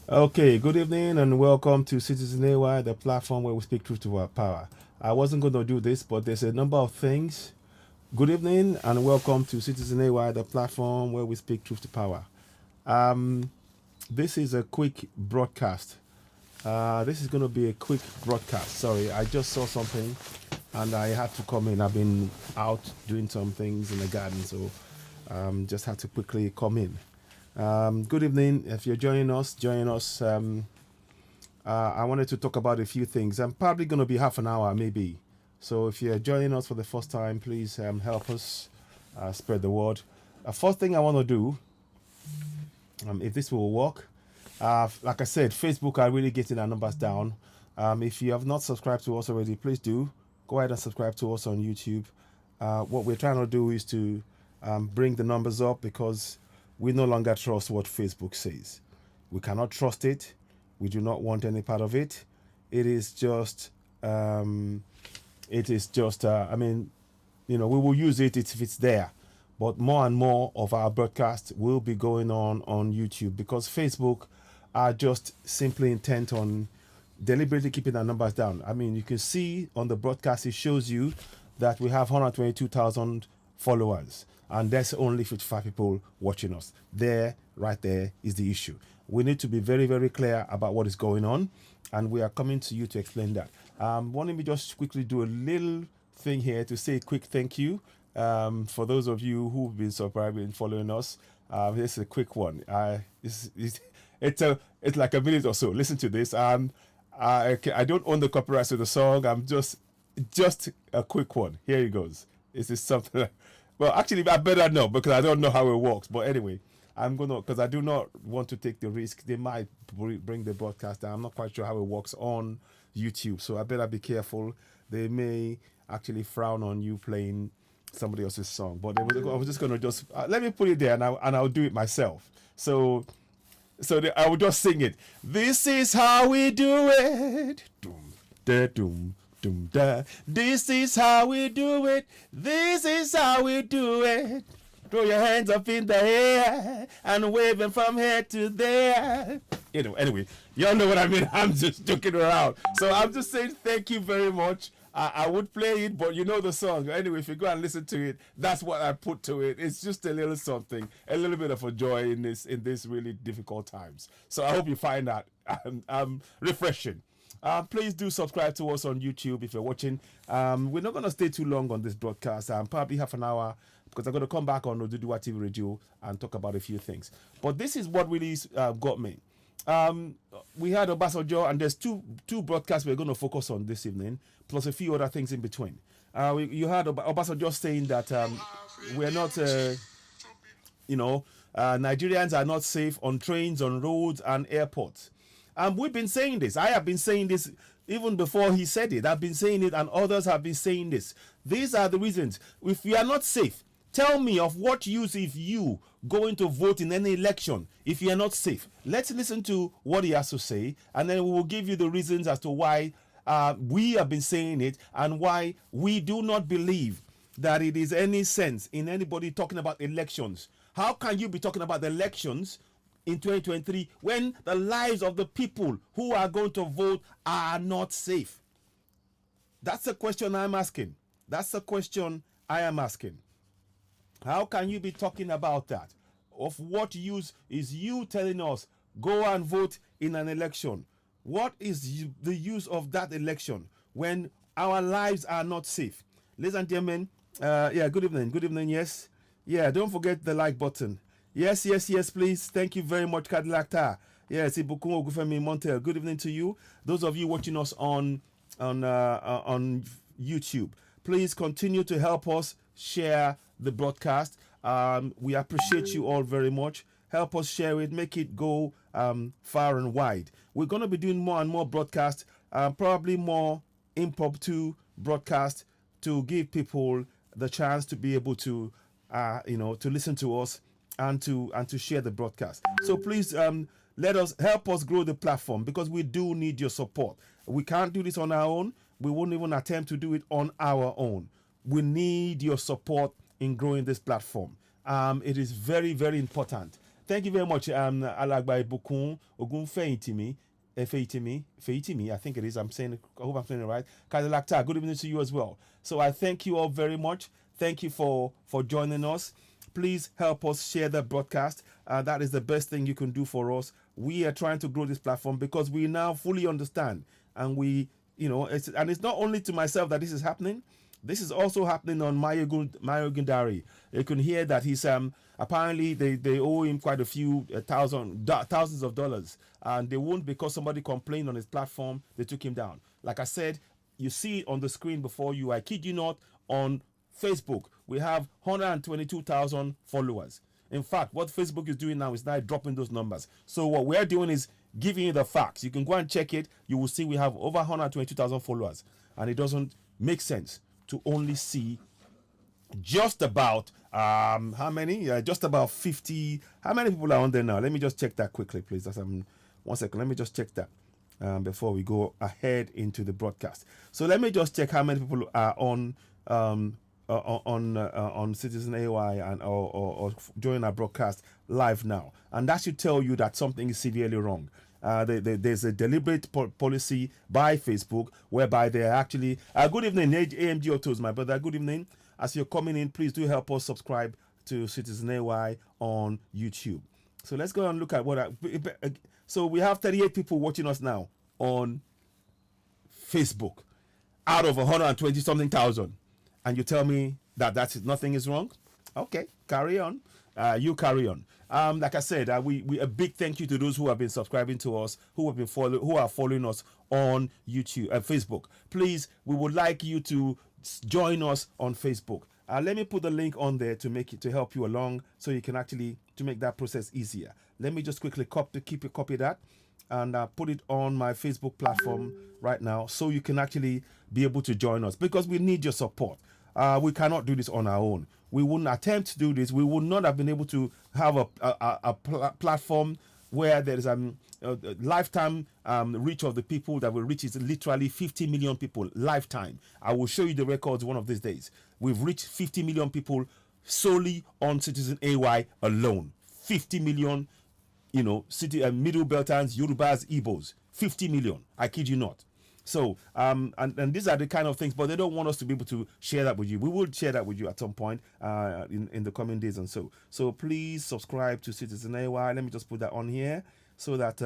Okay, good evening and welcome to Citizen AY, the platform where we speak truth to our power. I wasn't going to do this, but there's a number of things. Good evening and welcome to Citizen AY, the platform where we speak truth to power. Um, this is a quick broadcast. This is going to be a quick broadcast. Sorry, I just saw something and I had to come in. I've been out doing some things in the garden, so just had to quickly come in. Good evening. If you're joining us, join us. I wanted to talk about a few things. I'm probably going to be half an hour, maybe. So if you're joining us for the first time, please help us spread the word. First thing I want to do, if this will work, like I said, Facebook are really getting our numbers down. If you have not subscribed to us already, please do go ahead and subscribe to us on YouTube. What we're trying to do is to bring the numbers up because we no longer trust what Facebook says. We cannot trust it. We do not want any part of it. It is just, I mean, we will use it if it's there. But more and more of our broadcast will be going on YouTube because Facebook are just simply intent on deliberately keeping our numbers down. I mean, you can see on the broadcast, it shows you that we have 122,000 followers and there's only 55 people watching us. There, right there is the issue. We need to be very, very clear about what is going on, and we are coming to you to explain that. Let me just quickly do a little thing here to say a quick thank you for those of you who've been subscribing and following us. Here's a quick one. It's like a minute or so. Listen to this. I don't own the copyrights to the song. I'm just a quick one. Here it goes. Is this something like, well, actually, I better know because I don't know how it works. But anyway, I'm gonna, because I do not want to take the risk. They might bring the broadcast down. I'm not quite sure how it works on YouTube, so I better be careful. They may actually frown on you playing somebody else's song. But I was just gonna let me put it there, and I'll do it myself. So I will just sing it. This is how we do it. Doom, da, doom, doom, da. This is how we do it. This is how we do it. Throw your hands up in the air and waving from here to there. Anyway, y'all know what I mean. I'm just joking around. So I'm just saying thank you very much. I would play it, but you know the song. Anyway, if you go and listen to it, that's what I put to it. It's just a little something, a little bit of a joy in this really difficult times. So I hope you find that refreshing. Please do subscribe to us on YouTube if you're watching. We're not going to stay too long on this broadcast. Probably half an hour because I'm going to come back on Oduduwa TV Radio and talk about a few things. But this is what really got me. We had Obasanjo, and there's two broadcasts we're going to focus on this evening, plus a few other things in between. You heard Obasanjo saying that we're not, Nigerians are not safe on trains, on roads, and airports. We've been saying this. I have been saying this even before he said it. I've been saying it, and others have been saying this. These are the reasons. If we are not safe, tell me of what use if you going to vote in any election if you are not safe. Let's listen to what he has to say, and then we will give you the reasons as to why we have been saying it and why we do not believe that it is any sense in anybody talking about elections. How can you be talking about the elections in 2023 when the lives of the people who are going to vote are not safe? That's the question I'm asking. That's the question I am asking. How can you be talking about that? Of what use is you telling us go and vote in an election? What is the use of that election when our lives are not safe? Ladies and gentlemen, good evening. Good evening, yes. Yeah, don't forget the like button. Yes, please. Thank you very much, Cadillac Tar. Yes, Ibukun Ogufemi Montel. Good evening to you. Those of you watching us on YouTube, please continue to help us share the broadcast. We appreciate you all very much. Help us share it, make it go far and wide. We're going to be doing more and more broadcasts, probably more impromptu broadcasts to give people the chance to be able to, to listen to us and to share the broadcast. So please help us grow the platform because we do need your support. We can't do this on our own. We won't even attempt to do it on our own. We need your support in growing this platform. It is very, very important Thank you very much, Alagba Ibukun Ogunfeyintimi. Feyitimi, I think it is. I hope I'm saying it right. Kadilakta, good evening to you as well. So I thank you all very much. Thank you for joining us. Please help us share the broadcast. That is the best thing you can do for us. We are trying to grow this platform because we now fully understand, and it's not only to myself that this is happening. This is also happening on Mario Gundari. You can hear that he's apparently they owe him quite a few thousands of dollars, and they won't, because somebody complained on his platform. They took him down. Like I said, you see it on the screen before you. I kid you not. On Facebook, we have 122,000 followers. In fact, what Facebook is doing now is now dropping those numbers. So what we're doing is giving you the facts. You can go and check it. You will see we have over 122,000 followers, and it doesn't make sense to only see just about how many? Just about 50. How many people are on there now? Let me just check that quickly, please. That's 1 second. Let me just check that before we go ahead into the broadcast. So let me just check how many people are on Citizen AY and or join our broadcast live now, and that should tell you that something is severely wrong. There's a deliberate policy by Facebook whereby they're actually good evening AMG Autos, my brother, good evening. As you're coming in, please do help us subscribe to Citizen AY on YouTube. So let's go and look at so we have 38 people watching us now on Facebook out of 120 something thousand, and you tell me that nothing is wrong. Okay, carry on. You carry on. Like I said, we a big thank you to those who have been subscribing to us, who are following us on YouTube and Facebook. Please, we would like you to join us on Facebook. Let me put the link on there to help you along, so you can actually to make that process easier. Let me just quickly copy that and put it on my Facebook platform right now, so you can actually be able to join us, because we need your support. We cannot do this on our own. We wouldn't attempt to do this. We would not have been able to have a platform where there is a lifetime reach of the people that will reach is literally 50 million people lifetime. I will show you the records one of these days. We've reached 50 million people solely on Citizen AY alone. 50 million, Middle Beltans, Yorubas, Igbos. 50 million. I kid you not. So, and these are the kind of things, but they don't want us to be able to share that with you. We will share that with you at some point in the coming days and so. So please subscribe to Citizen AY. Let me just put that on here so that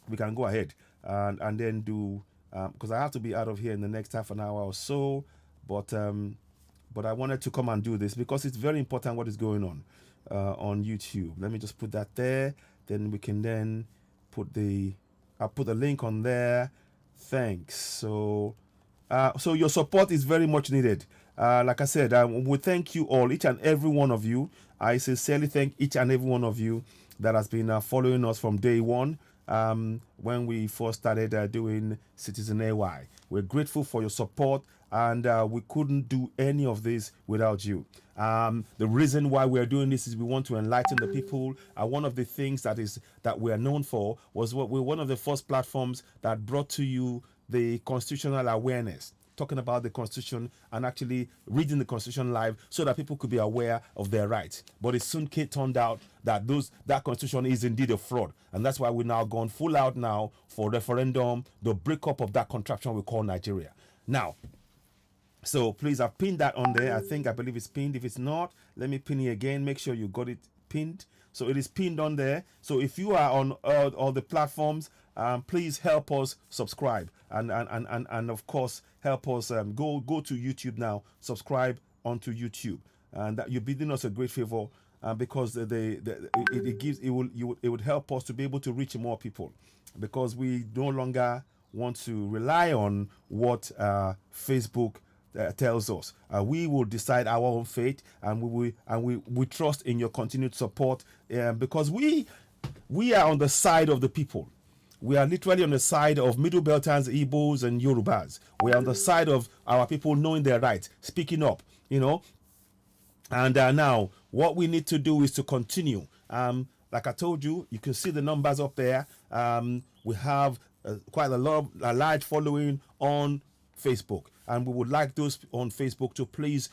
we can go ahead and then do, because I have to be out of here in the next half an hour or so. But I wanted to come and do this because it's very important what is going on YouTube. Let me just put that there. Then we can then I'll put the link on there. Thanks. So your support is very much needed. Like I said, we thank you all, each and every one of you. I sincerely thank each and every one of you that has been following us from day one, when we first started doing Citizen AY. We're grateful for your support, and we couldn't do any of this without you. The reason why we're doing this is we want to enlighten the people. One of the things that we are known for was we're one of the first platforms that brought to you the constitutional awareness, talking about the Constitution and actually reading the Constitution live so that people could be aware of their rights. But it soon turned out that that Constitution is indeed a fraud, and that's why we're now gone full out now for referendum, the breakup of that contraption we call Nigeria. Now, so please, I've pinned that on there. I believe it's pinned. If it's not, let me pin it again. Make sure you got it pinned. So it is pinned on there. So if you are on all the platforms, please help us subscribe and of course help us go to YouTube now. Subscribe onto YouTube, and that you're bidding us a great favor because it would help us to be able to reach more people, because we no longer want to rely on what Facebook tells us. We will decide our own fate, and we trust in your continued support, because we are on the side of the people. We are literally on the side of Middle Beltans, Igbos, and Yorubas. We are on the side of our people knowing their rights, speaking up, And now what we need to do is to continue. Like I told you, you can see the numbers up there. We have quite a large following on Facebook, and we would like those on Facebook to please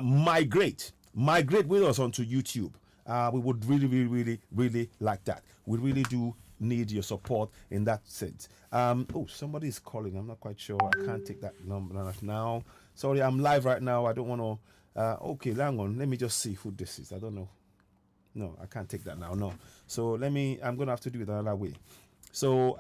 migrate with us onto YouTube. We would really, really, really, really like that. We really do need your support in that sense. Oh, somebody is calling. I'm not quite sure. I can't take that number now. Sorry, I'm live right now. I don't want to. Okay, hang on. Let me just see who this is. I don't know. No, I can't take that now. No. So let me. I'm gonna have to do it another way. So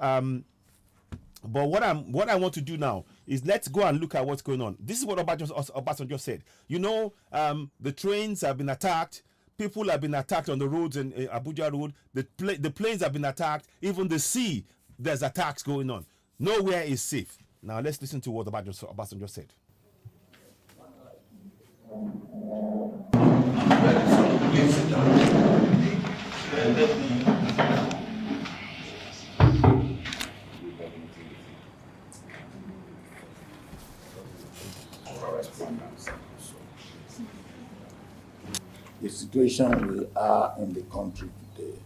but what I want to do now is let's go and look at what's going on. This is what Obasanjo said. You know, the trains have been attacked. People have been attacked on the roads in Abuja Road. The planes have been attacked. Even the sea, there's attacks going on. Nowhere is safe. Now let's listen to what Obasanjo said. The situation we are in the country today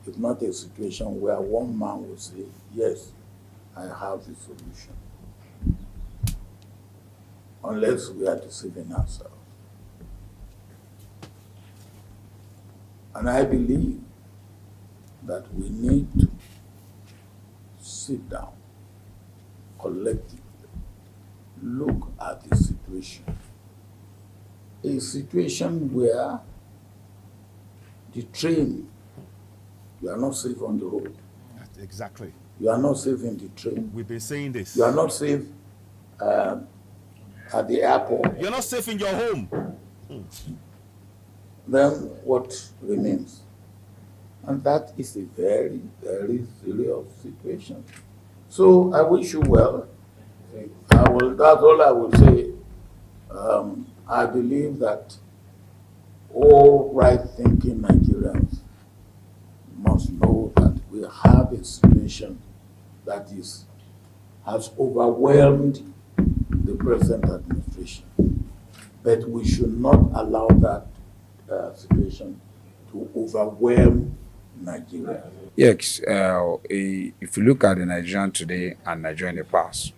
is not a situation where one man will say, yes, I have the solution. Unless we are deceiving ourselves. And I believe that we need to sit down collectively, look at the situation. A situation where the train, you are not safe on the road. Exactly. You are not safe in the train. We've been saying this. You are not safe at the airport. You're not safe in your home. Then what remains? And that is a very, very serious situation. So I wish you well. That's all I will say. I believe that all right-thinking Nigerians must know that we have a situation that has overwhelmed the present administration. But we should not allow that situation to overwhelm Nigeria. Yes, if you look at the Nigerian today and Nigeria in the past,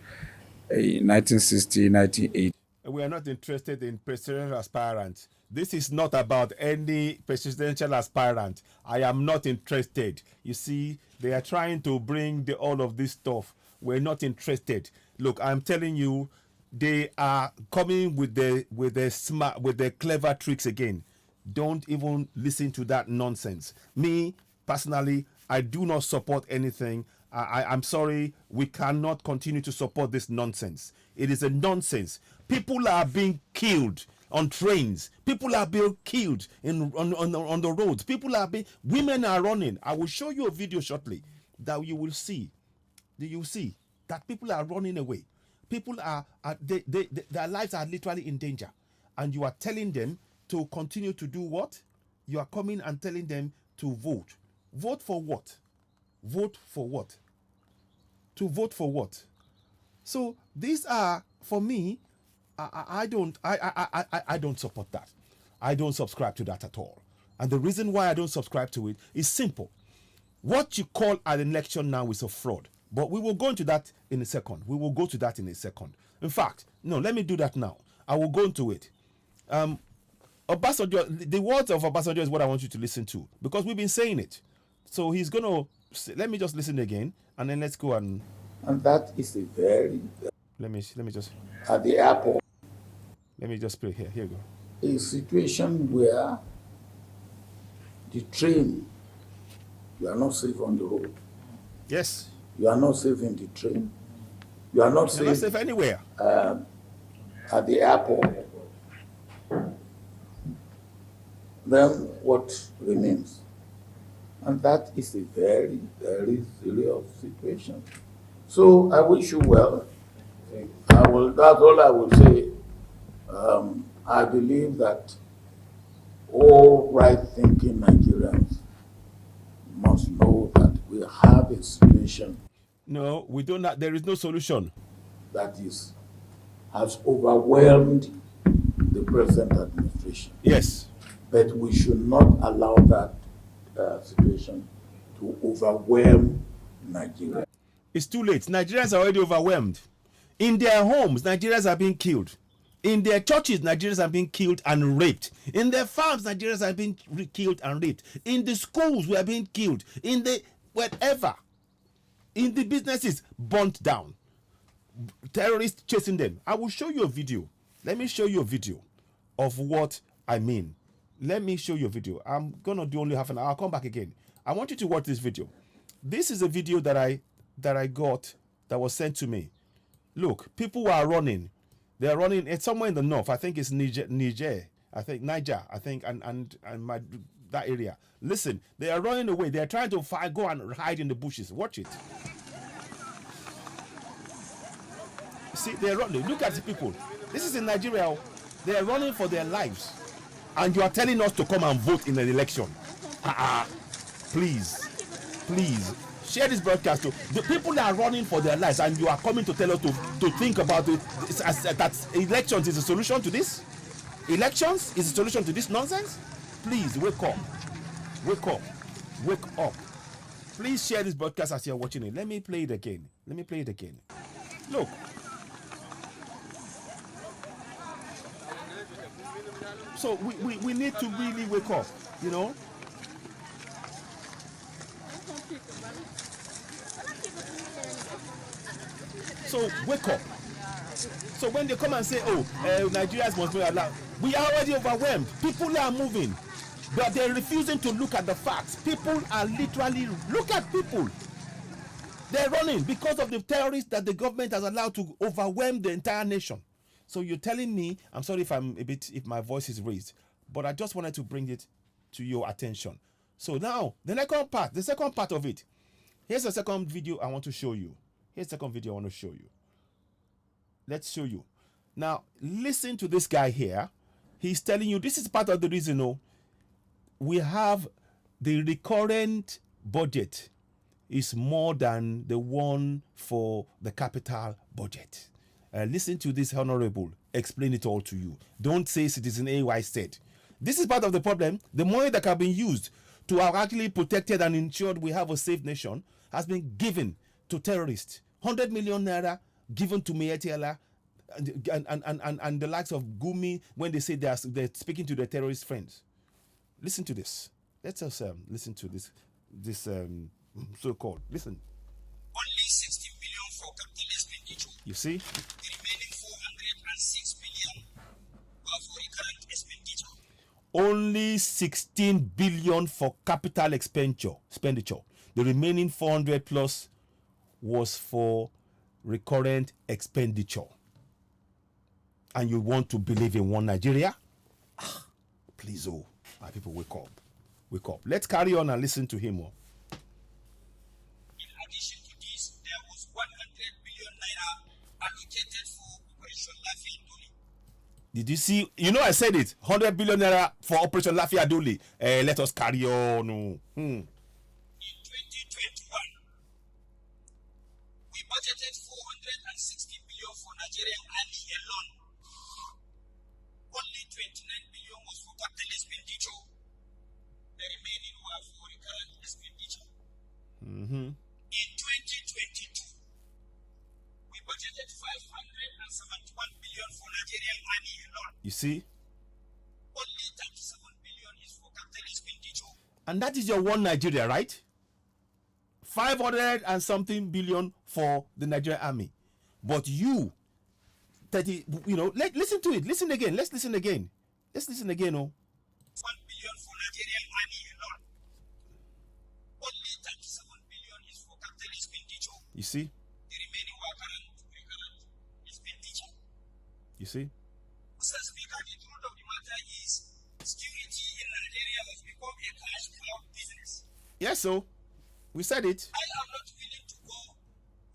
1960, 1980. We are not interested in presidential aspirants. This is not about any presidential aspirant. I am not interested. You see, they are trying to bring all of this stuff. We're not interested. Look, I'm telling you, they are coming with the clever tricks again. Don't even listen to that nonsense. Me, personally, I do not support anything. I'm sorry, we cannot continue to support this nonsense. It is a nonsense. People are being killed on trains. People are being killed on the roads. Women are running. I will show you a video shortly that you will see. You see that people are running away. People their lives are literally in danger. And you are telling them to continue to do what? You are coming and telling them to vote. Vote for what? Vote for what? To vote for what? So these are, for me, I don't support that. I don't subscribe to that at all. And the reason why I don't subscribe to it is simple. What you call an election now is a fraud. But we will go into that in a second. We will go to that in a second. In fact, no, let me do that now. I will go into it. Obasanjo, the words of Obasanjo is what I want you to listen to, because we've been saying it. So he's going to, let me just listen again, and then let's go and that is a very... Let me just... At the airport. Let me just play here. Here you go. A situation where the train, you are not safe on the road. Yes. You are not safe in the train. You are not safe. You're not safe anywhere. At the airport. Then what remains? And that is a very, very serious situation. So I wish you well. That's all I will say. I believe that all right-thinking Nigerians must know that we have a situation. No, we don't. There is no solution. That has overwhelmed the present administration. Yes. But we should not allow that situation to overwhelm Nigeria. It's too late. Nigerians are already overwhelmed. In their homes, Nigerians are being killed. In their churches, Nigerians are being killed and raped. In their farms, Nigerians are being killed and raped. In the schools, we are being killed. In the whatever. In the businesses, burnt down. Terrorists chasing them. I will show you a video. Let me show you a video of what I mean. Let me show you a video. I'm gonna do only half an hour. I'll come back again. I want you to watch this video. This is a video that I got that was sent to me. Look, people are running. They are running. It's somewhere in the north. I think it's Niger. I think Niger. I think and that area. Listen, they are running away. They are trying to go and hide in the bushes. Watch it. See, they are running. Look at the people. This is in Nigeria. They are running for their lives, and you are telling us to come and vote in an election. Please, please share this broadcast. The people that are running for their lives, and you are coming to tell us to think about it. That elections is a solution to this. Elections is a solution to this nonsense. Please wake up, wake up, wake up. Please share this broadcast as you're watching it. Let me play it again. Let me play it again. Look. So we need to really wake up, you know. So wake up. So when they come and say, oh, Nigerians must be allowed, we are already overwhelmed. People are moving, but they're refusing to look at the facts. People are literally, look at people. They're running because of the terrorists that the government has allowed to overwhelm the entire nation. So you're telling me, I'm sorry if my voice is raised, but I just wanted to bring it to your attention. So now, the second part of it. Here's the second video I want to show you. Here's the second video I want to show you. Let's show you. Now, listen to this guy here. He's telling you, this is part of the reason, we have the recurrent budget is more than the one for the capital budget. Listen to this honorable explain it all to you. Don't say Citizen AY said. This is part of the problem. The money that can be used to have actually protected and ensured we have a safe nation has been given to terrorists. 100 million naira given to Mietiala and the likes of Gumi when they say they're speaking to their terrorist friends. Listen to this. Let's us listen to this so-called. Listen. Only 60 billion for capital expenditure. You see? The remaining 406 billion are for recurrent expenditure. Only 16 billion for capital expenditure. The remaining 400 plus was for recurrent expenditure. And you want to believe in one Nigeria? Please, my people, wake up. Wake up. Let's carry on and listen to him. In addition to this, there was 100 billion naira allocated for Operation Lafiya Dole. Did you see? You know, I said it. 100 billion naira for Operation Lafiya Dole. Let us carry on. In 2021, we budgeted 460 billion for Nigerian Army alone. Only 29 billion was for capital expenditure. The remaining were for recurrent expenditure. In 2022, we budgeted 571 billion for Nigerian Army alone. You see? Only 37 billion is for capital expenditure. And that is your one Nigeria, right? 500 and something billion for the Nigerian army. But you, 30, listen to it. Listen again. Let's listen again. Let's listen again. 1 billion for Nigerian Army alone. Only 37 billion is for capital expenditure. You see? The remaining were recurrent expenditure. You see? Mr. Speaker, the truth of the matter is security in Nigeria has become a cash cow business. Yes, so we said it. I am not willing to go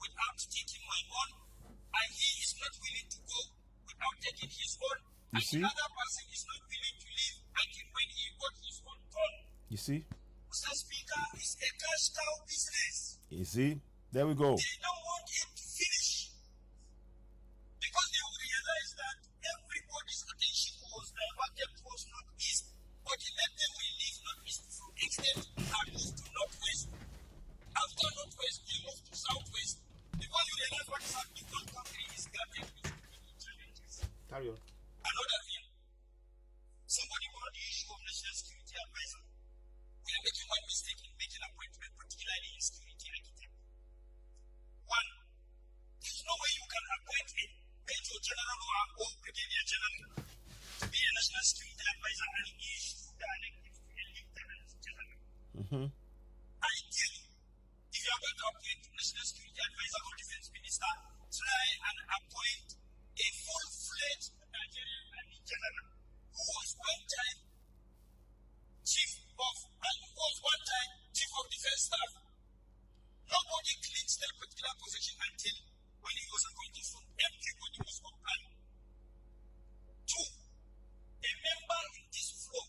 without taking my own, and he is not willing to go without taking his own. You see? The other person is not willing to leave until when he got his own turn. You see? Mr. Speaker, it's a cash cow business. You see? There we go. They don't want it to finish because they will realize that everybody's attention was diverted towards northeast, but let them will leave northeast to extend and move to northwest. After northwest, they move to southwest because you realize what is happening. The country is getting with challenges. Carry on. mistake in making appointment, particularly in security architect. One, there's no way you can appoint a major general or brigadier general to be a national security advisor and issue directives to a lieutenant general. I tell you, if you are going to appoint national security advisor or defense minister, try and appoint a full-fledged Nigerian army general who was one time chief of defense staff. Nobody cleans that particular position until when he was appointed, so everybody was compliant. Two, a member in this floor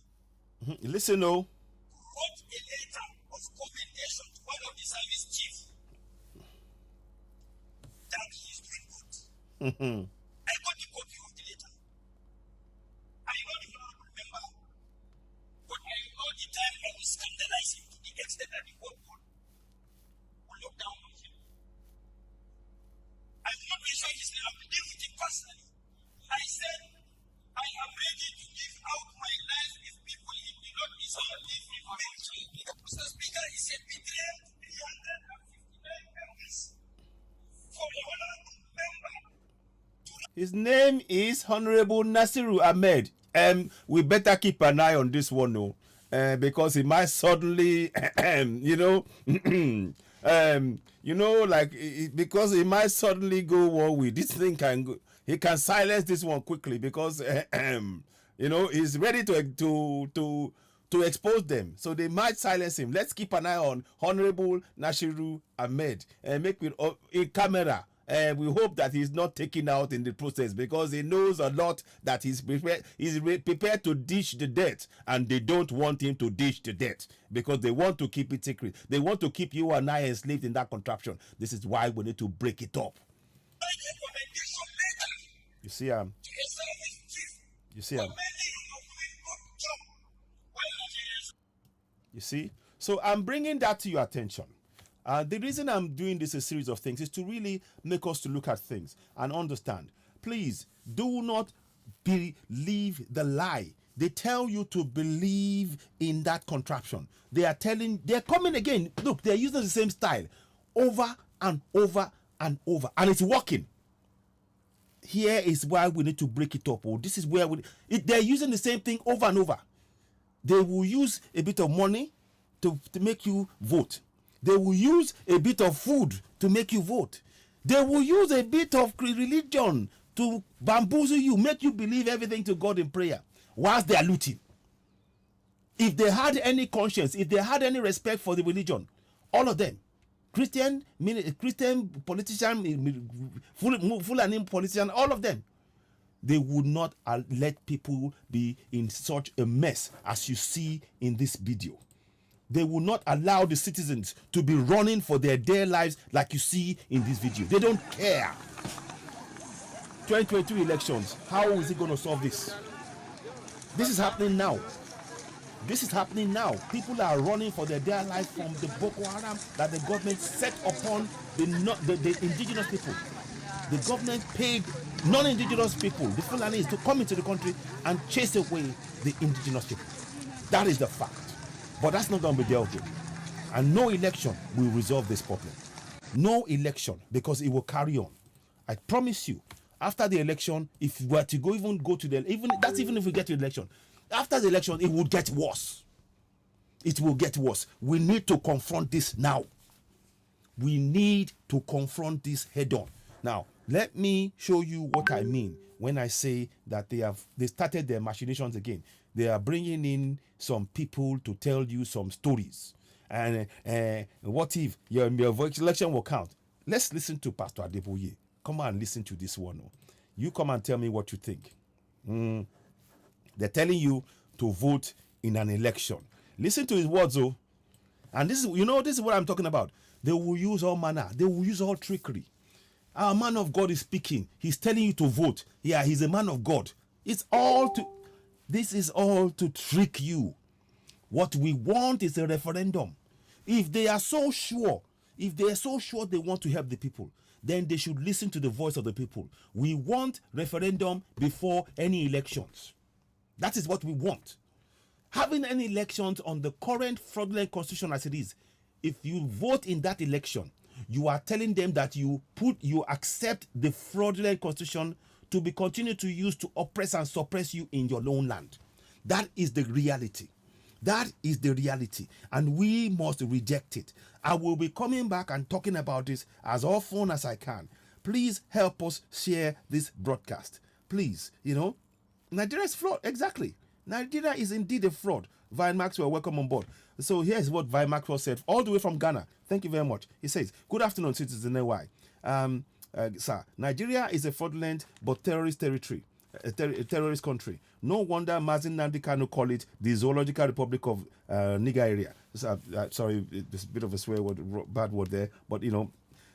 Listen, oh. wrote a letter of commendation to one of the service chiefs that he is doing good. I got the copy of the letter. I know the honorable member, but I know the time I will scandalize him to the extent that the whole world will look down on him. I will not mention his name, I will deal with him personally. I said, I am ready to give out my life if people in the North East will leave me for me. Mr. Speaker, he said, between 359 members for a honorable member. His name is Honorable Nasiru Ahmed. We better keep an eye on this one, no, because he might suddenly, because he might suddenly go war with this thing. Can go, he can silence this one quickly because, he's ready to expose them. So they might silence him. Let's keep an eye on Honorable Nasiru Ahmed and make it in camera. We hope that he's not taken out in the process because he knows a lot that he's prepared to dish the debt, and they don't want him to dish the debt because they want to keep it secret. They want to keep you and I enslaved in that contraption. This is why we need to break it up. You see, You see? So I'm bringing that to your attention. The reason I'm doing this a series of things is to really make us to look at things and understand. Please do not believe the lie. They tell you to believe in that contraption. They're coming again. Look, they're using the same style over and over and over, and it's working. Here is why we need to break it up. This is where they're using the same thing over and over. They will use a bit of money to make you vote. They will use a bit of food to make you vote. They will use a bit of religion to bamboozle you, make you believe everything to God in prayer whilst they are looting. If they had any conscience, if they had any respect for the religion, all of them, Christian politician, Fulani politician, all of them, they would not let people be in such a mess as you see in this video. They will not allow the citizens to be running for their dear lives like you see in this video. They don't care. 2022 elections, how is it going to solve this? This is happening now. This is happening now. People are running for their dear life from the Boko Haram that the government set upon the indigenous people. The government paid non-indigenous people, the Fulanis, to come into the country and chase away the indigenous people. That is the fact. But that's not going to be dealt with. And no election will resolve this problem. No election, because it will carry on. I promise you, after the election, if we were to go to the, even if we get to the election, after the election, it would get worse. It will get worse. We need to confront this now. We need to confront this head on. Now, let me show you what I mean when I say that they started their machinations again. They are bringing in some people to tell you some stories. And what if your election will count? Let's listen to Pastor Adeboye. Come on, listen to this one. You come and tell me what you think. They're telling you to vote in an election. Listen to his words, though. And this is what I'm talking about. They will use all manner. They will use all trickery. Our man of God is speaking. He's telling you to vote. Yeah, he's a man of God. This is all to trick you. What we want is a referendum. If they are so sure they want to help the people, then they should listen to the voice of the people. We want referendum before any elections. That is what we want. Having any elections on the current fraudulent constitution as it is, if you vote in that election, you are telling them that you accept the fraudulent constitution to be continued to use to oppress and suppress you in your own land. That is the reality. That is the reality, and we must reject it. I will be coming back and talking about this as often as I can. Please help us share this broadcast. Please, Nigeria is fraud. Exactly. Nigeria is indeed a fraud. Vine Maxwell, welcome on board. So here's what Vine Maxwell said, all the way from Ghana. Thank you very much. He says, good afternoon, citizen AY. Sir, Nigeria is a fraudulent but terrorist territory. A terrorist country. No wonder Mazin Nnamdi Kanu call it the Zoological Republic of Nigeria. Sorry, it's a bit of a swear word, bad word there, but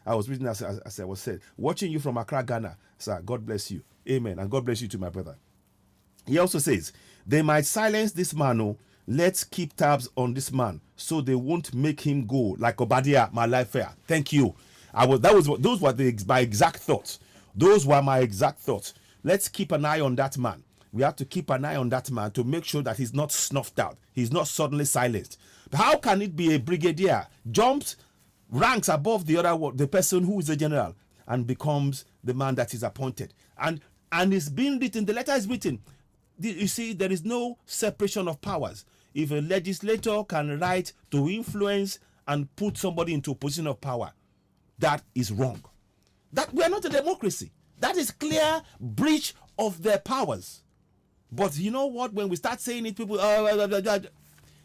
I was reading as I was said. Watching you from Accra, Ghana, sir. God bless you. Amen. And God bless you too, my brother. He also says they might silence this man. Oh, let's keep tabs on this man so they won't make him go like Obadiah, my life fair. Thank you. Those were my exact thoughts. Those were my exact thoughts. Let's keep an eye on that man. We have to keep an eye on that man to make sure that he's not snuffed out. He's not suddenly silenced. But how can it be a brigadier jumps ranks above the person who is a general and becomes the man that is appointed? And it's being written, the letter is written. You see, there is no separation of powers. If a legislator can write to influence and put somebody into a position of power, that is wrong. That we are not a democracy. That is clear breach of their powers. But you know what? When we start saying it, people,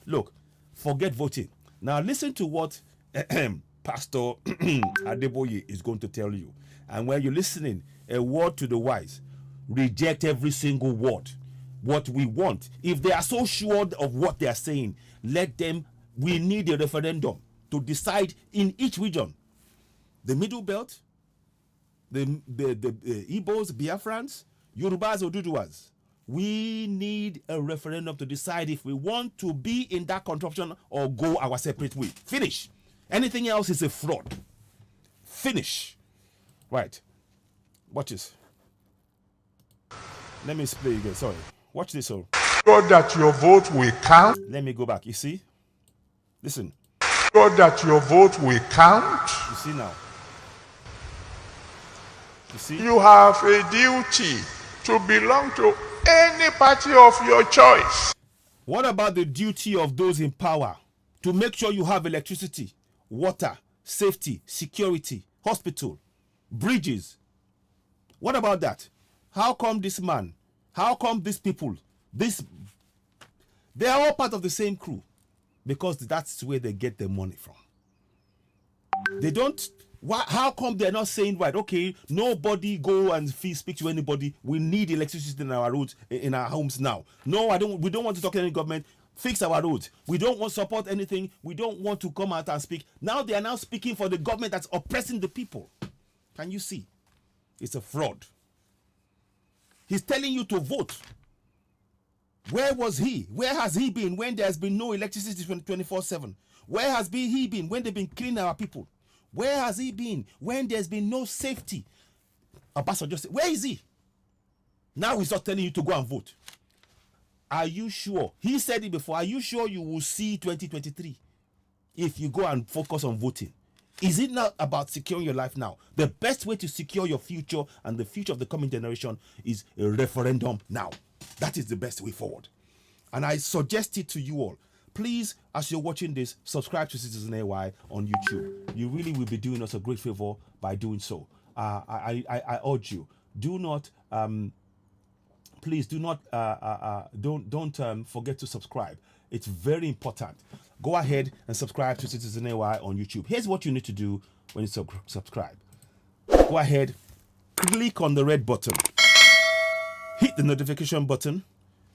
look, forget voting. Now listen to what Pastor Adeboye is going to tell you. And when you're listening, a word to the wise, reject every single word. What we want, if they are so sure of what they are saying, let them. We need a referendum to decide in each region, the Middle Belt, the Igbos, Biafrans, Yorubas, Oduduwas. We need a referendum to decide if we want to be in that contraption or go our separate way. Finish. Anything else is a fraud. Finish. Right. Watch this. Let me play again. Sorry. Watch this. Sure that your vote will count. Let me go back. You see? Listen. Sure that your vote will count. You see now. You see? You have a duty to belong to any party of your choice. What about the duty of those in power to make sure you have electricity, water, safety, security, hospital, bridges? What about that? How come this man? How come these people? They are all part of the same crew, because that's where they get their money from. They don't. How come they're not saying, right, okay, nobody go and speak to anybody. We need electricity in our roads, in our homes now. No, we don't want to talk to any government. Fix our roads. We don't want to support anything. We don't want to come out and speak. Now they are now speaking for the government that's oppressing the people. Can you see? It's a fraud. He's telling you to vote. Where was he? Where has he been when there's been no electricity 24/7? Where has he been when they've been killing our people? Where has he been when there's been no safety? Obasanjo said, where is he? Now he's not telling you to go and vote. Are you sure? He said it before. Are you sure you will see 2023 if you go and focus on voting? Is it not about securing your life now? The best way to secure your future and the future of the coming generation is a referendum now. That is the best way forward. And I suggest it to you all. Please, as you're watching this, subscribe to Citizen AY on YouTube. You really will be doing us a great favor by doing so. I urge you, do not, please do not, don't forget to subscribe. It's very important. Go ahead and subscribe to Citizen AY on YouTube. Here's what you need to do when you subscribe. Go ahead, click on the red button, hit the notification button,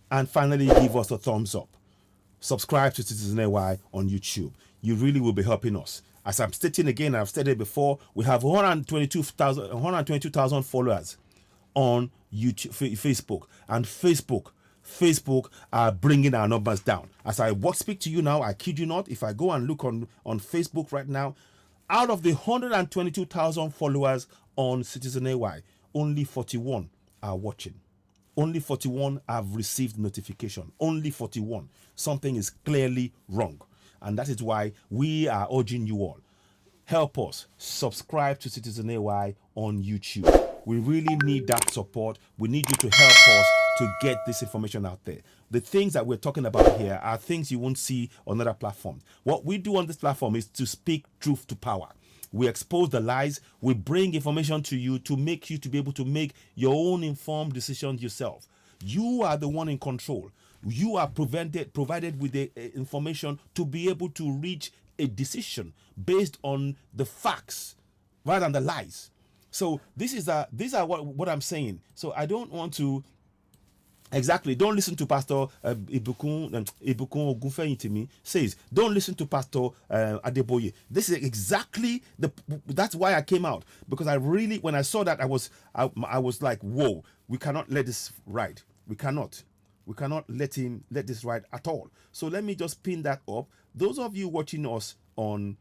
and finally give us a thumbs up. Subscribe to Citizen AY on YouTube. You really will be helping us. As I'm stating again, I've stated before, we have 122,000 followers on YouTube, Facebook, and Facebook are bringing our numbers down. As I speak to you now, I kid you not, if I go and look on Facebook right now, out of the 122,000 followers on Citizen AY, only 41 are watching. Only 41 have received notification. Only 41. Something is clearly wrong. And that is why we are urging you all. Help us subscribe to Citizen AY on YouTube. We really need that support. We need you to help us to get this information out there. The things that we're talking about here are things you won't see on other platforms. What we do on this platform is to speak truth to power. We expose the lies. We bring information to you to make you to be able to make your own informed decisions yourself. You are the one in control. You are provided with the information to be able to reach a decision based on the facts rather than the lies. So these are what I'm saying. So I don't want to exactly. Don't listen to Pastor Ibukun Ogunfeyintimi says. Don't listen to Pastor Adeboye. This is exactly that's why I came out, because I really, when I saw that, I was like, whoa, we cannot let this ride. We cannot let this ride at all. So let me just pin that up. Those of you watching us with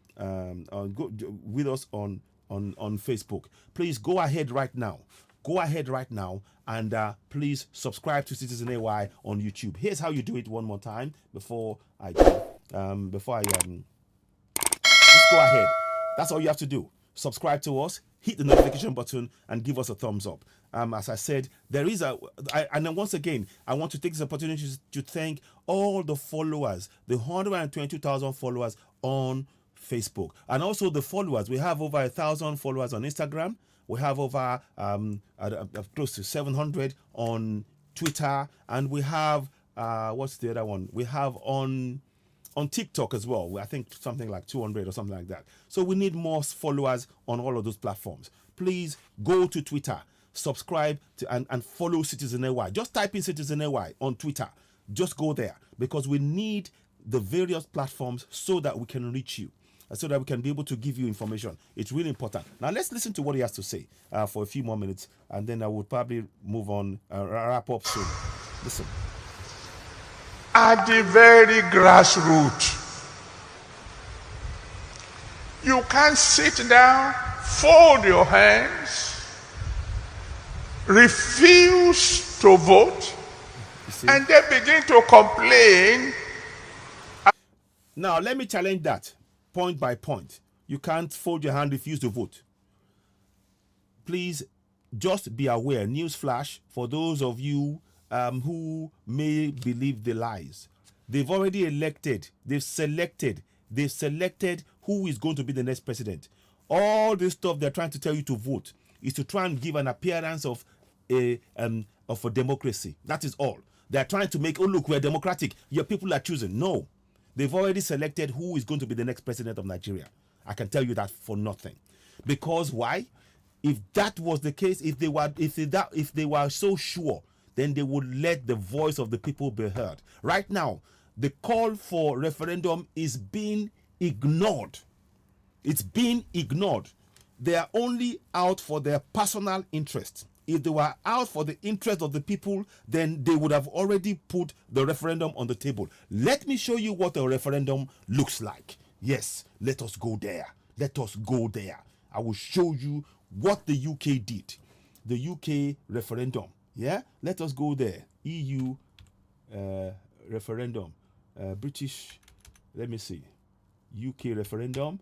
us on Facebook, please go ahead right now. Go ahead right now and please subscribe to Citizen AY on YouTube. Here's how you do it one more time before I just go ahead. That's all you have to do. Subscribe to us, hit the notification button, and give us a thumbs up. As I said, there is and then once again, I want to take this opportunity to thank all the followers, the 122,000 followers on Facebook, and also the followers. We have over 1,000 followers on Instagram. We have over close to 700 on Twitter, and we have what's the other one? We have on TikTok as well. I think something like 200 or something like that. So we need more followers on all of those platforms. Please go to Twitter, subscribe to and follow Citizen AY. Just type in Citizen AY on Twitter. Just go there, because we need the various platforms so that we can reach you, so that we can be able to give you information. It's really important. Now let's listen to what he has to say for a few more minutes, and then I will probably move on, wrap up soon. Listen. At the very grassroots, you can't sit down, fold your hands, refuse to vote, and then begin to complain. Now let me challenge that point by point. You can't fold your hand, refuse to vote. Please just be aware. Newsflash for those of you who may believe the lies. They've already elected. They've selected who is going to be the next president. All this stuff they're trying to tell you to vote is to try and give an appearance of a democracy. That is all. They're trying to make, oh look, we're democratic. Your people are choosing. No. They've already selected who is going to be the next president of Nigeria. I can tell you that for nothing. Because why? If that was the case, if they were so sure, then they would let the voice of the people be heard. Right now, the call for referendum is being ignored. It's being ignored. They are only out for their personal interest. If they were out for the interest of the people, then they would have already put the referendum on the table. Let me show you what a referendum looks like. Yes, let us go there. Let us go there. I will show you what the UK did. The UK referendum. Yeah, let us go there. EU referendum. British, let me see. UK referendum.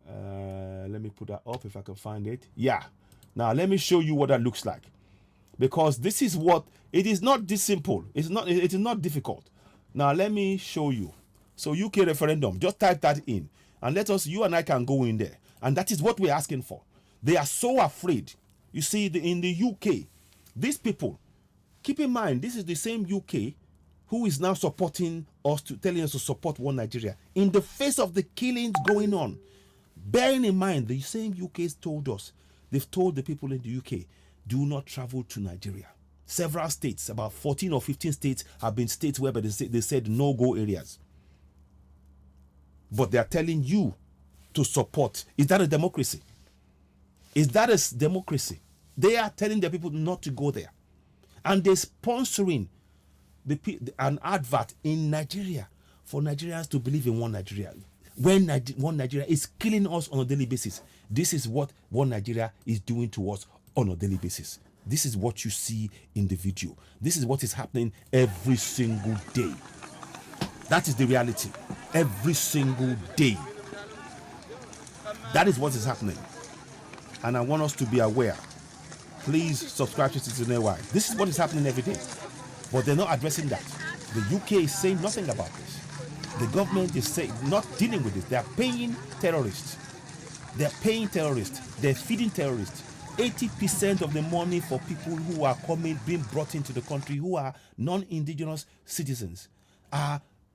Let me put that up if I can find it. Yeah. Now let me show you what that looks like, because this is what it is. Not this simple. It is not difficult. Now let me show you. So UK referendum. Just type that in, and you and I can go in there, and that is what we're asking for. They are so afraid. You see, in the UK, these people. Keep in mind, this is the same UK who is now supporting us, telling us to support one Nigeria in the face of the killings going on. Bearing in mind, the same UK told us. They've told the people in the UK, do not travel to Nigeria. Several states, about 14 or 15 states, have been states where they said no-go areas. But they are telling you to support. Is that a democracy? Is that a democracy? They are telling the people not to go there. And they're sponsoring an advert in Nigeria for Nigerians to believe in one Nigeria. When one Nigeria is killing us on a daily basis. This is what one Nigeria is doing to us on a daily basis. This is what you see in the video. This is what is happening every single day. That is the reality. Every single day. That is what is happening. And I want us to be aware. Please subscribe to Citizen AY. This is what is happening every day. But they're not addressing that. The UK is saying nothing about this. The government is saying not dealing with it. They are paying terrorists. They're paying terrorists. They're feeding terrorists. 80% of the money for people who are being brought into the country, who are non-indigenous citizens,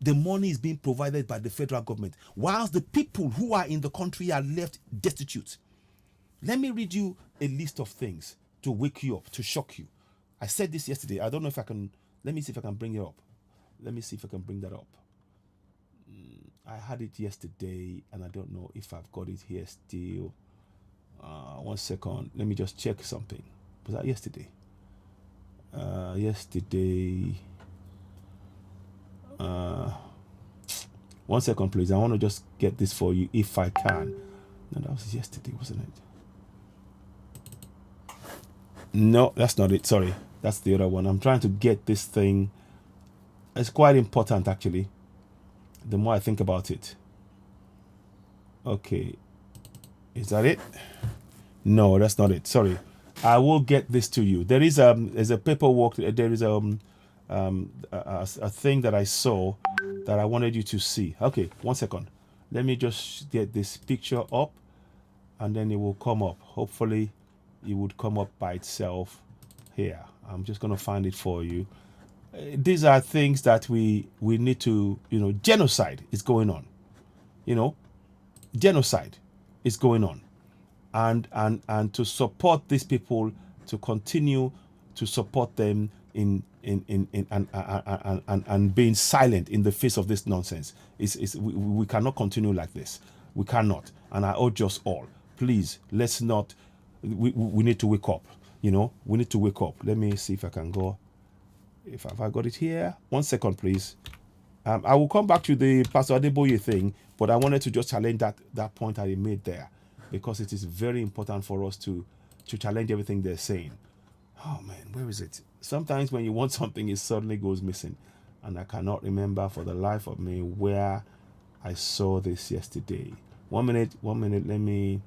the money is being provided by the federal government, whilst the people who are in the country are left destitute. Let me read you a list of things to wake you up, to shock you. I said this yesterday. I don't know if I can. Let me see if I can bring it up. Let me see if I can bring that up. I had it yesterday, and I don't know if I've got it here still. 1 second. Let me just check something. Was that yesterday? Yesterday. 1 second, please. I want to just get this for you if I can. No, that was yesterday, wasn't it? No, that's not it. Sorry. That's the other one. I'm trying to get this thing. It's quite important, actually. The more I think about it. Okay. Is that it? No, that's not it. Sorry. I will get this to you. There's a paperwork. There is a thing that I saw that I wanted you to see. Okay, 1 second. Let me just get this picture up, and then it will come up. Hopefully, it would come up by itself here. I'm just going to find it for you. These are things that we need to, genocide is going on. Genocide is going on. And to support these people, to continue to support them in being silent in the face of this nonsense. We cannot continue like this. We cannot. And I urge us all, please, let's not, we need to wake up. We need to wake up. Let me see if I can go. Have I got it here? 1 second, please. I will come back to the Pastor Adeboye thing, but I wanted to just challenge that point that he made there, because it is very important for us to challenge everything they're saying. Oh man, where is it? Sometimes when you want something, it suddenly goes missing, and I cannot remember for the life of me where I saw this yesterday. 1 minute. Let me.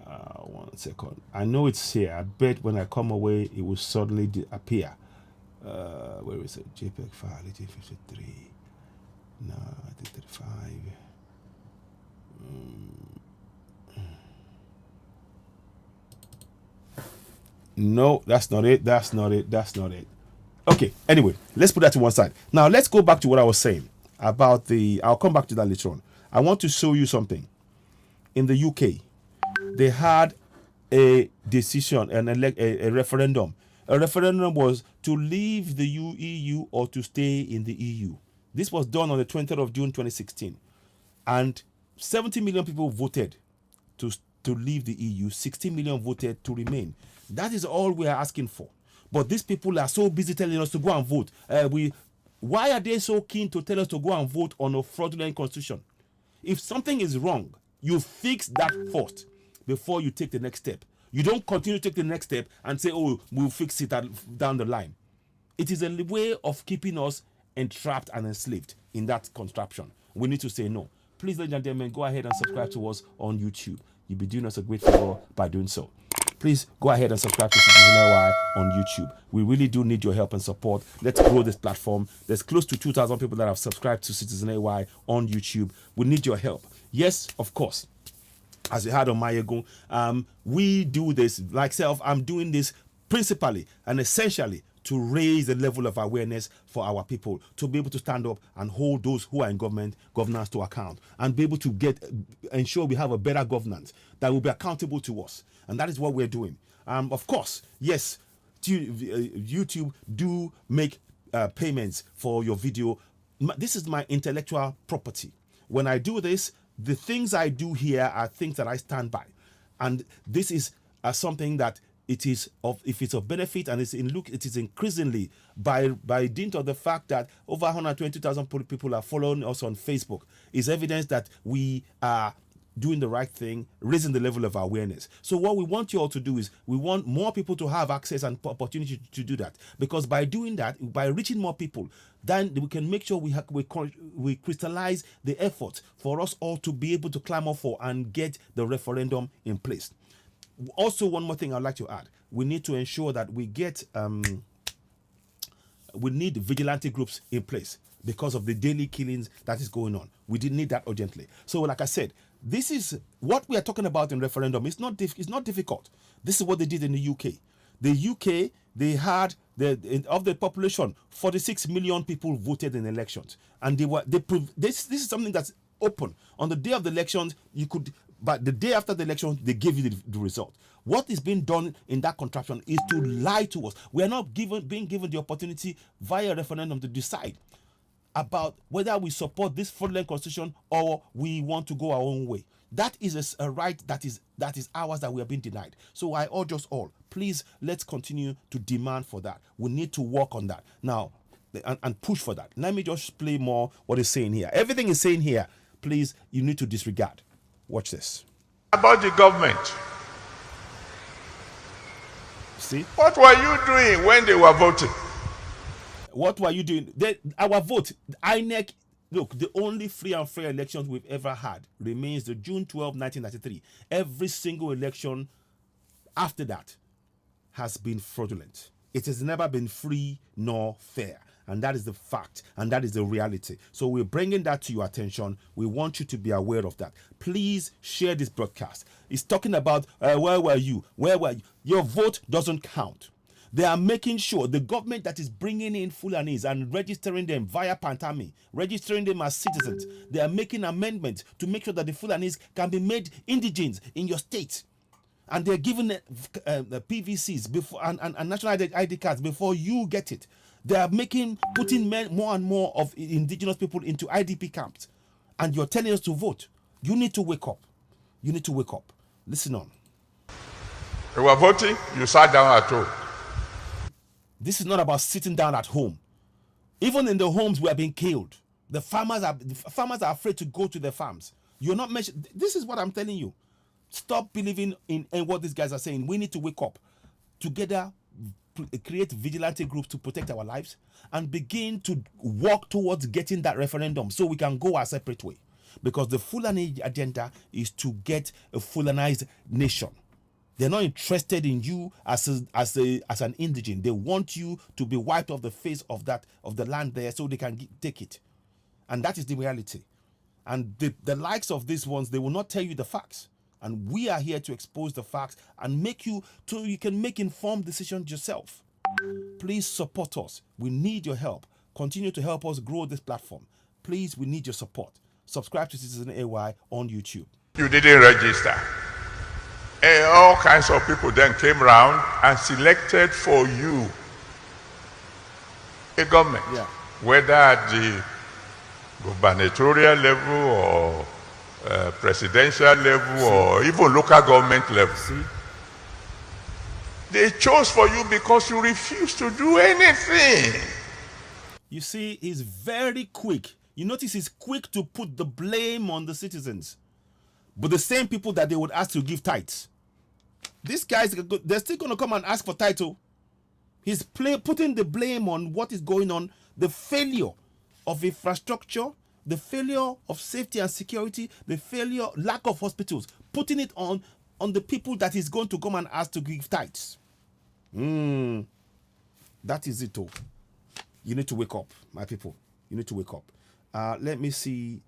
1 second. I know it's here. I bet when I come away, it will suddenly appear. Where is it? JPEG file 1853. No, 1835. No, that's not it. That's not it. Okay, anyway, let's put that to one side. Now, let's go back to what I was saying about I'll come back to that later on. I want to show you something. In the UK, they had a decision, a referendum. A referendum was to leave the EU or to stay in the EU. This was done on the 20th of June 2016. And 70 million people voted to leave the EU. 60 million voted to remain. That is all we are asking for. But these people are so busy telling us to go and vote. Why are they so keen to tell us to go and vote on a fraudulent constitution? If something is wrong, you fix that first before you take the next step. You don't continue to take the next step and say, oh, we'll fix it down the line. It is a way of keeping us entrapped and enslaved in that contraption. We need to say no. Please, ladies and gentlemen, go ahead and subscribe to us on YouTube. You'll be doing us a great favor by doing so. Please go ahead and subscribe to Citizen AY on YouTube. We really do need your help and support. Let's grow this platform. There's close to 2,000 people that have subscribed to Citizen AY on YouTube. We need your help. Yes, of course. As you heard on Mayegun, we do this, like self, I'm doing this principally and essentially to raise the level of awareness for our people, to be able to stand up and hold those who are in governance to account, and be able to ensure we have a better governance that will be accountable to us. And that is what we're doing. Of course, yes, YouTube do make payments for your video. This is my intellectual property. When I do this, the things I do here are things that I stand by. And this is something that if it's of benefit, and it is increasingly by dint of the fact that over 120,000 people are following us on Facebook, is evidence that we are doing the right thing, raising the level of awareness. So what we want you all to do is we want more people to have access and opportunity to do that, because by doing that, by reaching more people, then we can make sure we crystallize the effort for us all to be able to clamor for and get the referendum in place. Also, one more thing I'd like to add: we need to ensure that we get we need vigilante groups in place because of the daily killings that is going on. We did need that urgently. So, like I said, this is what we are talking about in referendum. It's not difficult. This is what they did in the UK. The UK, they had of the population, 46 million people voted in elections, and this is something that's open. On the day of the elections, but the day after the election, they gave you the result. What is being done in that contraption is to lie to us. We are not being given the opportunity via referendum to decide about whether we support this fraudulent constitution or we want to go our own way. That is a right that is ours that we are being denied. So I urge us all, please, let's continue to demand for that. We need to work on that now and push for that. Let me just play more what it's saying here. Everything is saying here, please, you need to disregard. Watch this. About the government. See? What were you doing when they were voting? What were you doing? Our vote, INEC, look, the only free and fair elections we've ever had remains the June 12, 1993. Every single election after that has been fraudulent. It has never been free nor fair. And that is the fact, and that is the reality. So we're bringing that to your attention. We want you to be aware of that. Please share this broadcast. It's talking about where were you? Where were you? Your vote doesn't count. They are making sure the government that is bringing in Fulanis and registering them via Pantami, registering them as citizens, they are making amendments to make sure that the Fulanis can be made indigents in your state. And they're given the PVCs before and national ID cards before you get it. They are putting more and more of indigenous people into IDP camps. And you're telling us to vote. You need to wake up. You need to wake up. Listen on. They were voting, you sat down at home. This is not about sitting down at home. Even in the homes, we are being killed. The farmers are afraid to go to their farms. You're not mentioned. This is what I'm telling you. Stop believing in what these guys are saying. We need to wake up together, create vigilante groups to protect our lives, and begin to work towards getting that referendum so we can go our separate way. Because the Fulani agenda is to get a Fulanized nation. They're not interested in you as an indigent. They want you to be wiped off the face of the land there so they can take it. And that is the reality. And the likes of these ones, they will not tell you the facts. And we are here to expose the facts and make you so you can make informed decisions yourself. Please support us. We need your help. Continue to help us grow this platform. Please, we need your support. Subscribe to Citizen AY on YouTube. You didn't register. And all kinds of people then came around and selected for you a government. Yeah. Whether at the gubernatorial level or presidential level or even local government level. See? They chose for you because you refused to do anything. You see, he's very quick. You notice he's quick to put the blame on the citizens. But the same people that they would ask to give tithes. These guys, they're still going to come and ask for title. He's putting the blame on what is going on, the failure of infrastructure, the failure of safety and security, the lack of hospitals, putting it on the people that is going to come and ask to give tithes. That is it all. You need to wake up, my people. You need to wake up. Let me see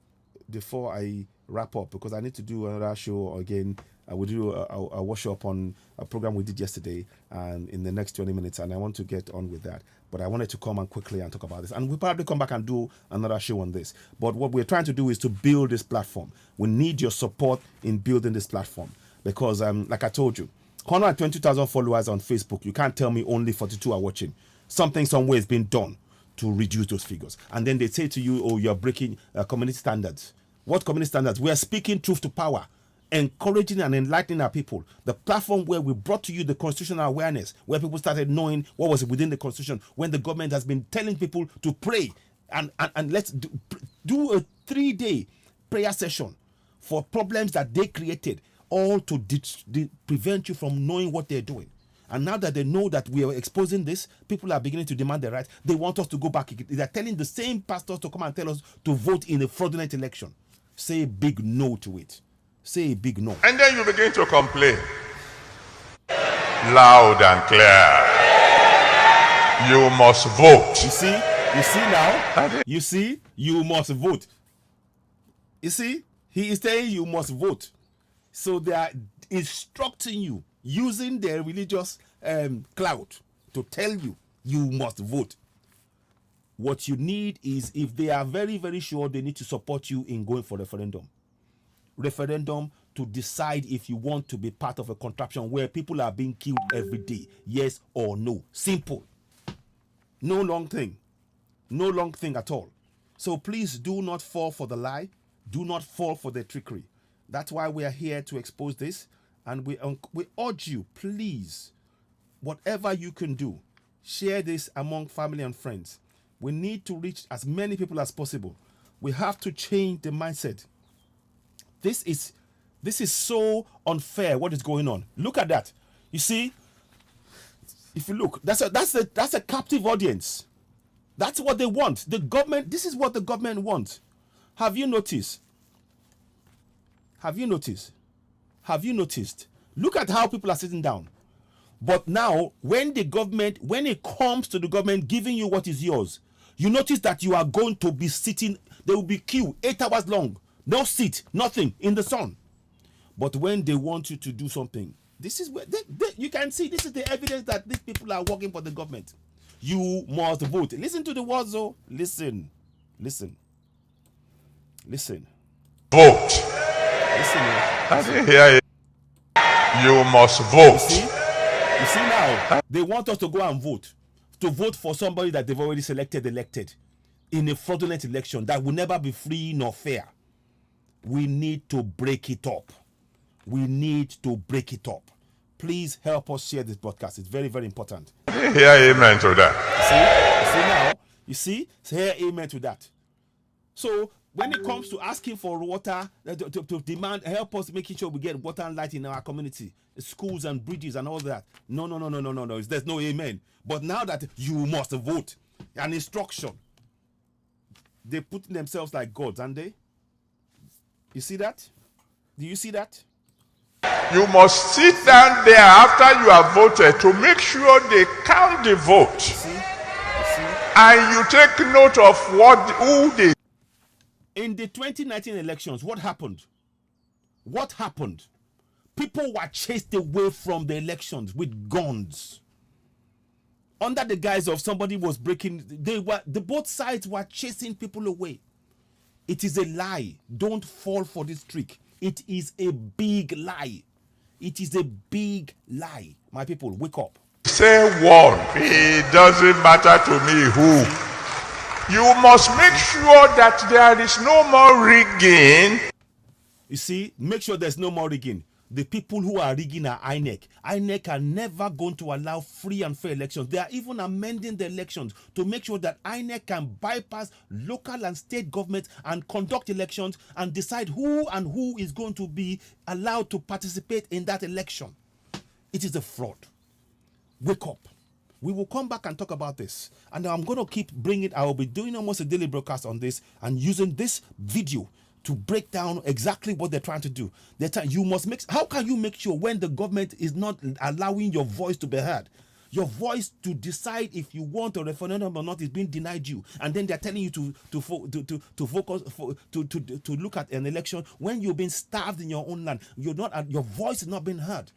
before I wrap up, because I need to do another show again. I will do a workshop on a program we did yesterday and in the next 20 minutes, and I want to get on with that. But I wanted to come and quickly and talk about this. And we'll probably come back and do another show on this. But what we're trying to do is to build this platform. We need your support in building this platform. Because, like I told you, 120,000 followers on Facebook. You can't tell me only 42 are watching. Something somewhere is being done to reduce those figures. And then they say to you, oh, you're breaking community standards. What community standards? We are speaking truth to power, encouraging and enlightening our people. The platform where we brought to you the constitutional awareness, where people started knowing what was within the constitution, when the government has been telling people to pray and let's do a 3-day prayer session for problems that they created, all to prevent you from knowing what they're doing. And now that they know that we are exposing this, people are beginning to demand their rights. They want us to go back. They're telling the same pastors to come and tell us to vote in a fraudulent election. Say a big no to it. Say a big no. And then you begin to complain. Loud and clear. You must vote. You see now? You see? You must vote. You see? He is saying you must vote. So they are instructing you, using their religious clout to tell you you must vote. What you need is, if they are very, very sure, they need to support you in going for referendum. Referendum to decide if you want to be part of a contraption where people are being killed every day. Yes or no. Simple. No long thing. No long thing at all. So please do not fall for the lie. Do not fall for the trickery. That's why we are here to expose this. And we urge you, please, whatever you can do, share this among family and friends. We need to reach as many people as possible. We have to change the mindset. This is so unfair, what is going on. Look at that. You see, if you look, that's a captive audience. That's what they want. The government, this is what the government wants. Have you noticed? Have you noticed? Have you noticed? Look at how people are sitting down. But now, when it comes to the government giving you what is yours, you notice that you are going to be sitting, there will be queue 8 hours long. No seat, nothing, in the sun. But when they want you to do something, this is where you can see, this is the evidence that these people are working for the government. You must vote. Listen to the words, though. Listen. Listen. Vote. Listen. I didn't hear it. You must vote. You see now, they want us to go and vote. To vote for somebody that they've already elected in a fraudulent election that will never be free nor fair. We need to break it up. We need to break it up. Please help us share this broadcast. It's very, very important. I didn't hear amen to that. You see, say amen to that. So when it comes to asking for water, to demand, help us making sure we get water and light in our community, schools and bridges and all that. No. There's no amen. But now that you must vote, an instruction, they put themselves like gods, aren't they? You see that? Do you see that? You must sit down there after you have voted to make sure they count the vote. You see? And you take note of who they. In the 2019 elections, what happened? What happened? People were chased away from the elections with guns. Under the guise of somebody was breaking, both sides were chasing people away. It is a lie. Don't fall for this trick. It is a big lie. It is a big lie. My people, wake up. Say one. It doesn't matter to me who. You must make sure that there is no more rigging. You see, make sure there's no more rigging. The people who are rigging are INEC. INEC are never going to allow free and fair elections. They are even amending the elections to make sure that INEC can bypass local and state governments and conduct elections and decide who is going to be allowed to participate in that election. It is a fraud. Wake up. We will come back and talk about this. And I'm going to keep bringing, I will be doing almost a daily broadcast on this and using this video to break down exactly what they're trying to do. You must how can you make sure when the government is not allowing your voice to be heard? Your voice to decide if you want a referendum or not is being denied you, and then they're telling you to focus to look at an election when you've been starved in your own land. Your voice is not being heard.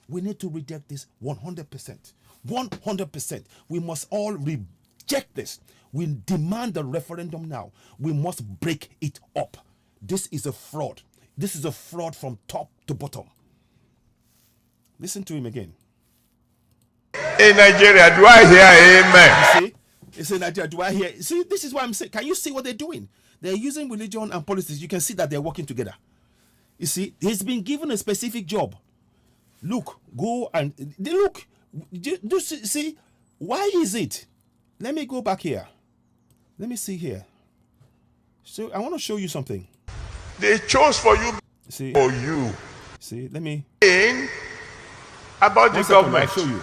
We need to reject this 100%. 100%. We must all reject this. We demand a referendum now. We must break it up. This is a fraud. This is a fraud from top to bottom. Listen to him again. In Nigeria, do I hear amen? You see? It's in Nigeria, do I hear? See, this is what I'm saying. Can you see what they're doing? They're using religion and politics. You can see that they're working together. You see, he's been given a specific job. Look, go and look. See, why is it? Let me go back here. Let me see here. So I want to show you something. They chose for you See, for you see, let me. in about the One second, I'll government. show you.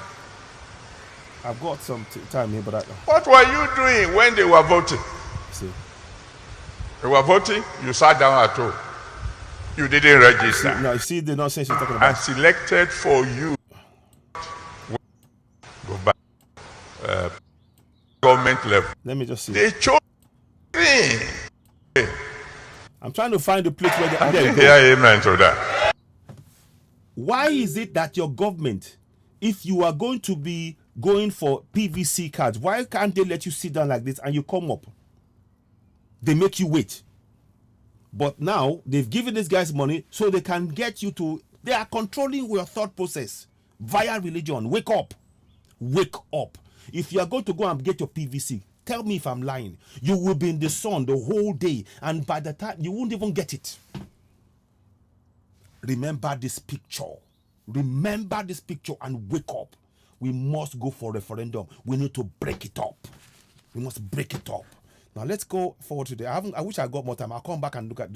I've got some time here, but I What were you doing when they were voting? see. They were voting, you sat down at home. You didn't register. Now you see the nonsense you're talking And about. selected for you. Go back. Government level. Let me just see. They chose me. I'm trying to find the place where they. I There you didn't go. hear amen to that. Why is it that your government, if you are going to be going for PVC cards, why can't they let you sit down like this and you come up? They make you wait. But now they've given these guys money so they can get you to. They are controlling your thought process via religion. Wake up. Wake up. If you are going to go and get your PVC, tell me if I'm lying. You will be in the sun the whole day, and by the time you won't even get it. Remember this picture. Remember this picture and wake up. We must go for referendum. We need to break it up. We must break it up. Now let's go forward today. I wish I got more time. I'll come back and look at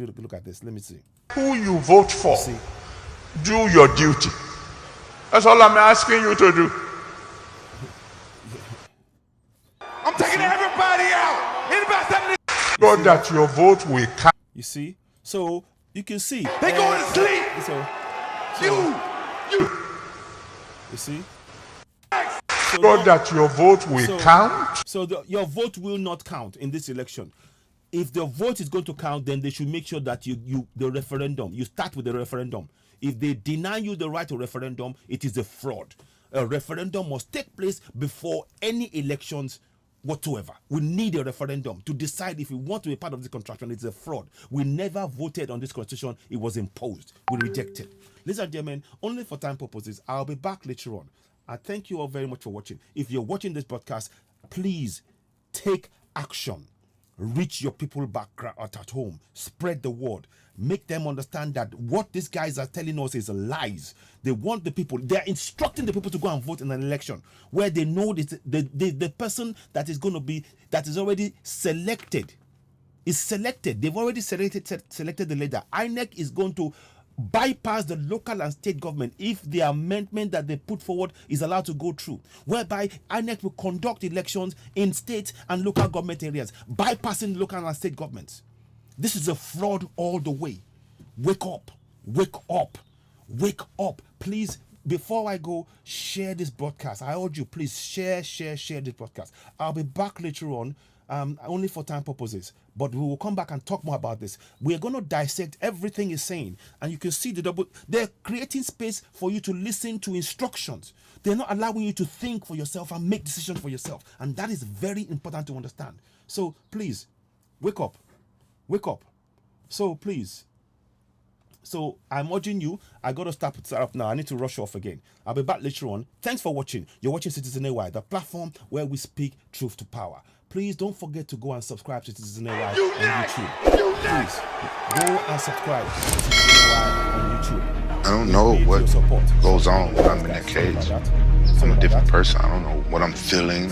this. Let me see. Who you vote for, See. do your duty. That's all I'm asking you to do. I'm taking everybody out. Anybody something? So that your vote will count. You see? So you can see. They going to sleep. So you see? So that your vote will count. So your vote will not count in this election. If the vote is going to count, then they should make sure that you start with the referendum. If they deny you the right to referendum, it is a fraud. A referendum must take place before any elections whatsoever. We need a referendum to decide if we want to be part of this contraction. It's a fraud. We never voted on this constitution. It was imposed. We rejected. Ladies and gentlemen, only for time purposes, I'll be back later on. I thank you all very much for watching. If you're watching this podcast, please take action. Reach your people back at home. Spread the word. Make them understand that what these guys are telling us is lies. They want the people, they're instructing the people to go and vote in an election where they know the person that is going to be, that is already selected, is selected. They've already selected the leader. INEC is going to bypass the local and state government if the amendment that they put forward is allowed to go through, whereby INEC will conduct elections in state and local government areas, bypassing local and state governments. This is a fraud all the way. Wake up, wake up, wake up. Please, before I go, share this broadcast. I urge you, please share this broadcast. I'll be back later on, only for time purposes, but we will come back and talk more about this. We are going to dissect everything he's saying, and you can see they're creating space for you to listen to instructions. They're not allowing you to think for yourself and make decisions for yourself, and that is very important to understand. So please, wake up. Wake up. So please. So I'm urging you. I got to start up now. I need to rush off again. I'll be back later on. Thanks for watching. You're watching Citizen AY, the platform where we speak truth to power. Please don't forget to go and subscribe to Citizen AY on YouTube. Please go and subscribe to Citizen AY on YouTube. I don't know what goes on when I'm in that cage. I'm a different person. I don't know what I'm feeling.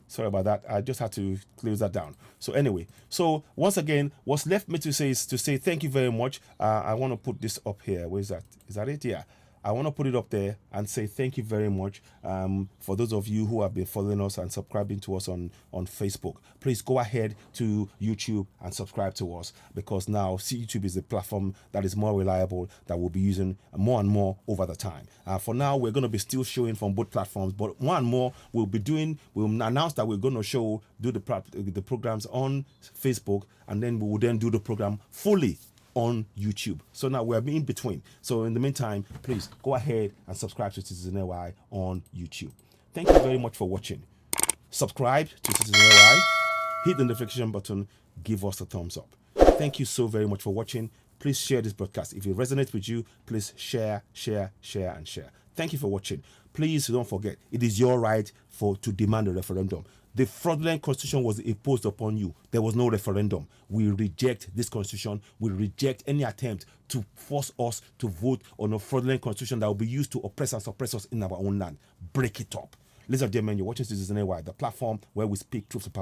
Sorry about that. I just had to close that down. So anyway, so once again, what's left me to say is to say thank you very much. I want to put this up here. Where is that? Is that it? Yeah. I want to put it up there and say thank you very much for those of you who have been following us and subscribing to us on Facebook. Please go ahead to YouTube and subscribe to us, because now YouTube is a platform that is more reliable, that we'll be using more and more over the time. For now, we're going to be still showing from both platforms, but more and more we'll announce that we're going to do the programs on Facebook, and then we will then do the program fully on YouTube. So now we're in between. So in the meantime, please go ahead and subscribe to Citizen AY on YouTube. Thank you very much for watching. Subscribe to Citizen AY, hit the notification button, give us a thumbs up. Thank you so very much for watching. Please share this broadcast. If it resonates with you, please share. Thank you for watching. Please don't forget, it is your right to demand a referendum. The fraudulent constitution was imposed upon you. There was no referendum. We reject this constitution. We reject any attempt to force us to vote on a fraudulent constitution that will be used to oppress and suppress us in our own land. Break it up. Ladies and gentlemen, you're watching Citizen AY, the platform where we speak truth to power.